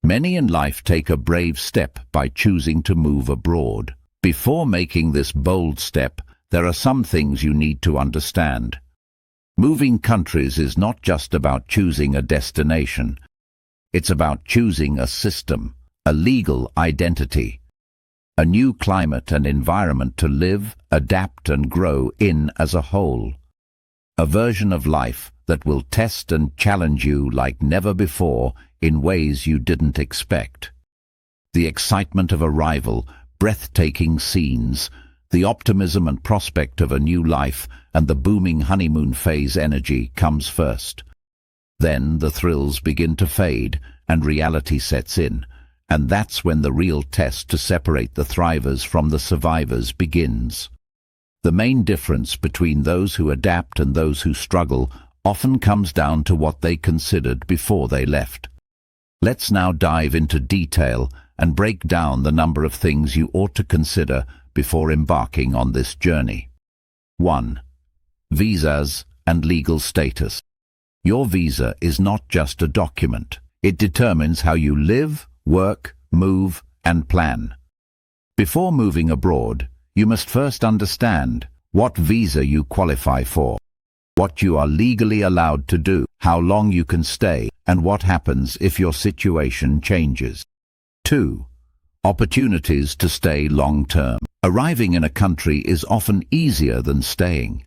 Many in life take a brave step by choosing to move abroad. Before making this bold step, there are some things you need to understand. Moving countries is not just about choosing a destination. It's about choosing a system, a legal identity, a new climate and environment to live, adapt and grow in as a whole. A version of life that will test and challenge you like never before in ways you didn't expect. The excitement of arrival, breathtaking scenes, the optimism and prospect of a new life, and the booming honeymoon phase energy comes first. Then the thrills begin to fade and reality sets in, and that's when the real test to separate the thrivers from the survivors begins. The main difference between those who adapt and those who struggle often comes down to what they considered before they left. Let's now dive into detail and break down the number of things you ought to consider before embarking on this journey. 1. Visas and legal status. Your visa is not just a document. It determines how you live, work, move, and plan. Before moving abroad, you must first understand what visa you qualify for, what you are legally allowed to do, how long you can stay, and what happens if your situation changes. 2. Opportunities to stay long-term. Arriving in a country is often easier than staying.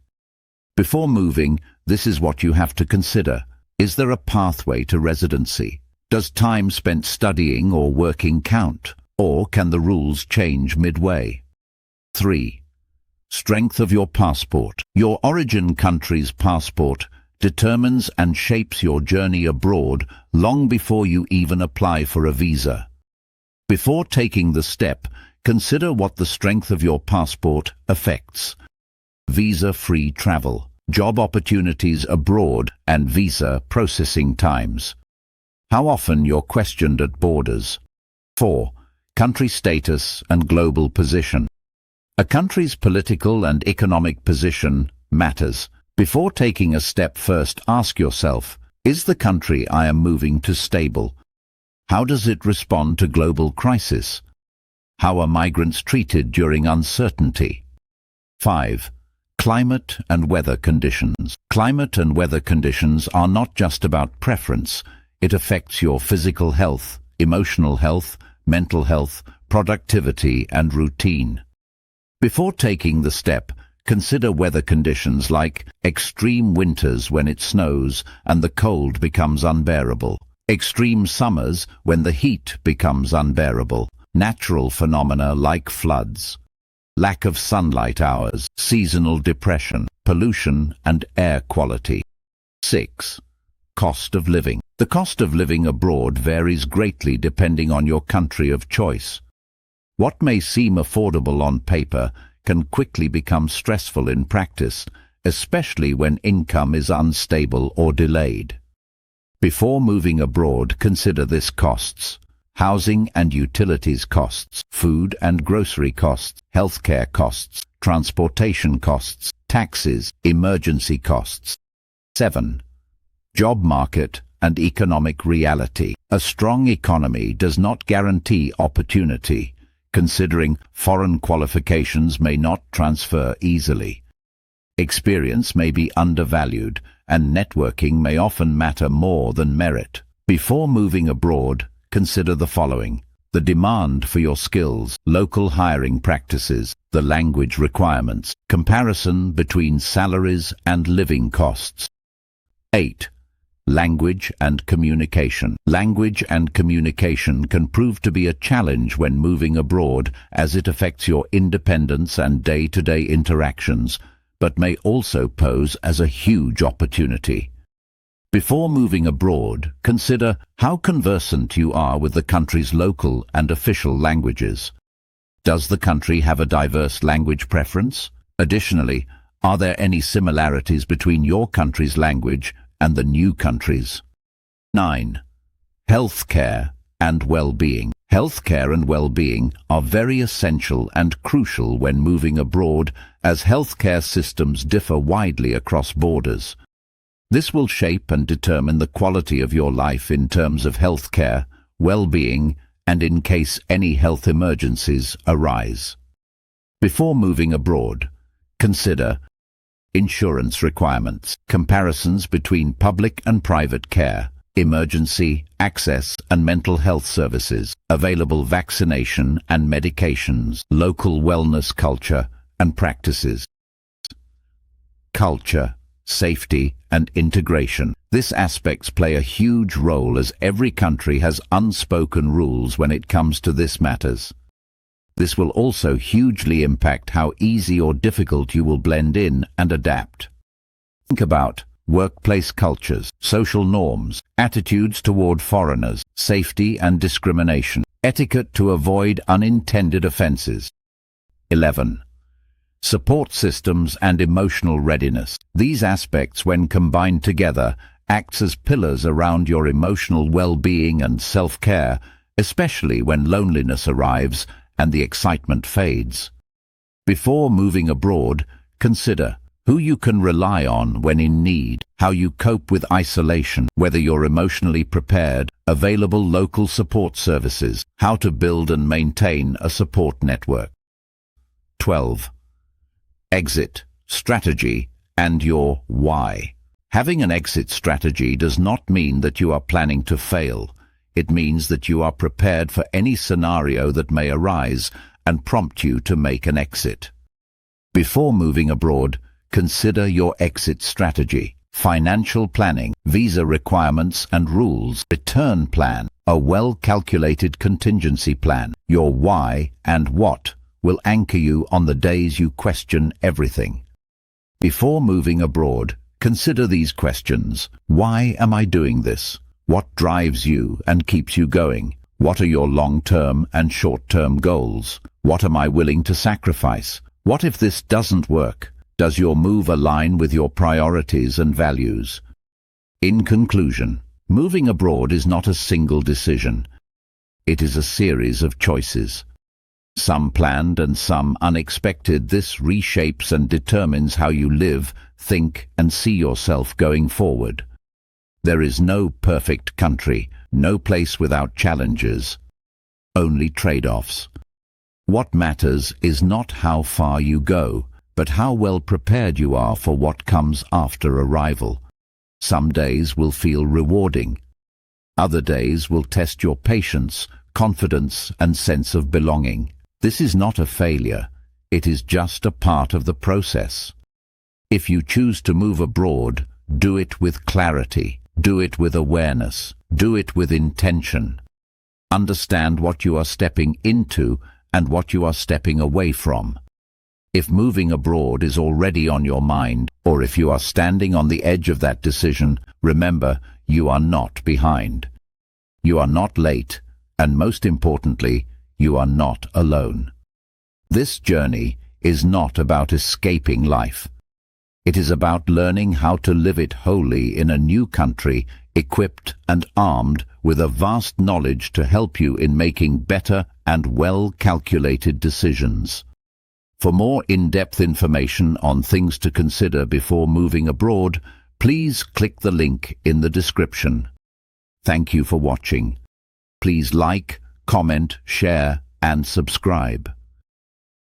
Before moving, this is what you have to consider. Is there a pathway to residency? Does time spent studying or working count? Or can the rules change midway? 3. Strength of your passport. Your origin country's passport determines and shapes your journey abroad long before you even apply for a visa. Before taking the step, consider what the strength of your passport affects. Visa-free travel, job opportunities abroad, and visa processing times. How often you're questioned at borders. 4. Country status and global position. A country's political and economic position matters. Before taking a step, first ask yourself, is the country I am moving to stable? How does it respond to global crisis? How are migrants treated during uncertainty? 5. Climate and weather conditions. Climate and weather conditions are not just about preference. It affects your physical health, emotional health, mental health, productivity, and routine. Before taking the step, consider weather conditions like extreme winters when it snows and the cold becomes unbearable, extreme summers when the heat becomes unbearable, natural phenomena like floods, lack of sunlight hours, seasonal depression, pollution, and air quality. 6. Cost of living. The cost of living abroad varies greatly depending on your country of choice. What may seem affordable on paper can quickly become stressful in practice, especially when income is unstable or delayed. Before moving abroad, consider this costs: housing and utilities costs, food and grocery costs, healthcare costs, transportation costs, taxes, emergency costs. 7. Job market and economic reality. A strong economy does not guarantee opportunity, considering foreign qualifications may not transfer easily. Experience may be undervalued, and networking may often matter more than merit. Before moving abroad, consider the following: the demand for your skills, local hiring practices, the language requirements, comparison between salaries and living costs. 8. Language and communication. Language and communication can prove to be a challenge when moving abroad, as it affects your independence and day-to-day interactions, but may also pose as a huge opportunity. Before moving abroad, consider how conversant you are with the country's local and official languages. Does the country have a diverse language preference? Additionally, are there any similarities between your country's language and the new country's? 9. Healthcare and well-being. Healthcare and well-being are very essential and crucial when moving abroad, as healthcare systems differ widely across borders. This will shape and determine the quality of your life in terms of healthcare, well-being, and in case any health emergencies arise. Before moving abroad, consider insurance requirements, comparisons between public and private care, emergency access and mental health services, available vaccination and medications, local wellness culture and practices, culture, safety and integration. These aspects play a huge role as every country has unspoken rules when it comes to these matters. This will also hugely impact how easy or difficult you will blend in and adapt. Think about workplace cultures, social norms, attitudes toward foreigners, safety and discrimination, etiquette to avoid unintended offenses. 11. Support systems and emotional readiness. These aspects, when combined together, acts as pillars around your emotional well-being and self-care, especially when loneliness arrives and the excitement fades. Before moving abroad, consider who you can rely on when in need, how you cope with isolation, whether you're emotionally prepared, available local support services, how to build and maintain a support network. 12. Exit, strategy, and your why. Having an exit strategy does not mean that you are planning to fail. It means that you are prepared for any scenario that may arise and prompt you to make an exit. Before moving abroad, consider your exit strategy, financial planning, visa requirements and rules, return plan, a well-calculated contingency plan. Your why and what will anchor you on the days you question everything. Before moving abroad, consider these questions. Why am I doing this? What drives you and keeps you going? What are your long-term and short-term goals? What am I willing to sacrifice? What if this doesn't work? Does your move align with your priorities and values? In conclusion, moving abroad is not a single decision. It is a series of choices. Some planned and some unexpected. This reshapes and determines how you live, think, and see yourself going forward. There is no perfect country, no place without challenges, only trade-offs. What matters is not how far you go, but how well prepared you are for what comes after arrival. Some days will feel rewarding. Other days will test your patience, confidence, and sense of belonging. This is not a failure. It is just a part of the process. If you choose to move abroad, do it with clarity. Do it with awareness. Do it with intention. Understand what you are stepping into and what you are stepping away from. If moving abroad is already on your mind, or if you are standing on the edge of that decision, remember, you are not behind. You are not late, and most importantly, you are not alone. This journey is not about escaping life. It is about learning how to live it wholly in a new country, equipped and armed with a vast knowledge to help you in making better and well-calculated decisions. For more in-depth information on things to consider before moving abroad, please click the link in the description. Thank you for watching. Please like, comment, share, and subscribe.